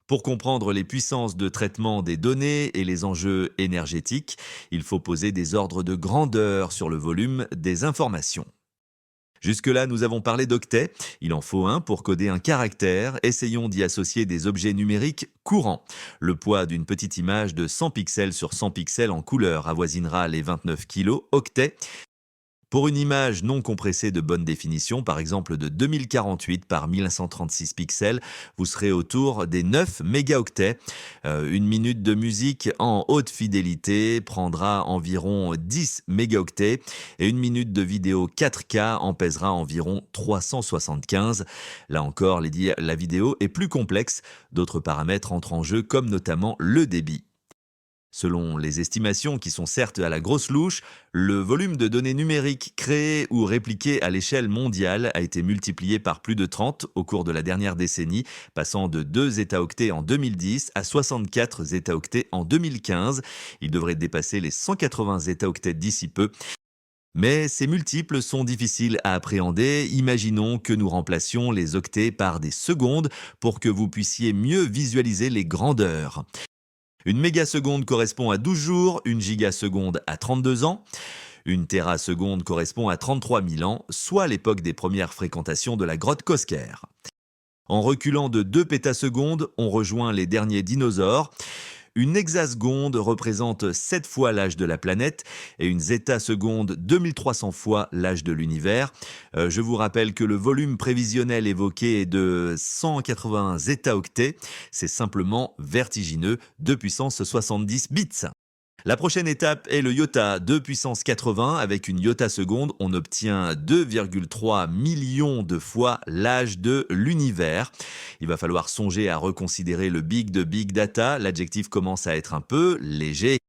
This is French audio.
Pour comprendre les puissances de traitement des données et les enjeux énergétiques, il faut poser des ordres de grandeur sur le volume des informations. Jusque-là, nous avons parlé d'octets. Il en faut un pour coder un caractère. Essayons d'y associer des objets numériques courants. Le poids d'une petite image de 100 pixels sur 100 pixels en couleur avoisinera les 29 kilooctets. Pour une image non compressée de bonne définition, par exemple de 2048 par 1136 pixels, vous serez autour des 9 mégaoctets. Une minute de musique en haute fidélité prendra environ 10 mégaoctets et une minute de vidéo 4K en pèsera environ 375. Là encore, la vidéo est plus complexe. D'autres paramètres entrent en jeu comme notamment le débit. Selon les estimations qui sont certes à la grosse louche, le volume de données numériques créées ou répliquées à l'échelle mondiale a été multiplié par plus de 30 au cours de la dernière décennie, passant de 2 zétaoctets en 2010 à 64 zétaoctets en 2015. Il devrait dépasser les 180 zétaoctets d'ici peu. Mais ces multiples sont difficiles à appréhender. Imaginons que nous remplacions les octets par des secondes pour que vous puissiez mieux visualiser les grandeurs. Une mégaseconde correspond à 12 jours, une gigaseconde à 32 ans, une téraseconde correspond à 33 000 ans, soit l'époque des premières fréquentations de la grotte Cosquer. En reculant de 2 pétasecondes, on rejoint les derniers dinosaures. Une hexaseconde représente 7 fois l'âge de la planète et une zétaseconde 2300 fois l'âge de l'univers. Je vous rappelle que le volume prévisionnel évoqué est de 180 zétaoctets. C'est simplement vertigineux, 2 puissance 70 bits. La prochaine étape est le iota 2 puissance 80. Avec une iota seconde, on obtient 2,3 millions de fois l'âge de l'univers. Il va falloir songer à reconsidérer le big de Big Data. L'adjectif commence à être un peu léger.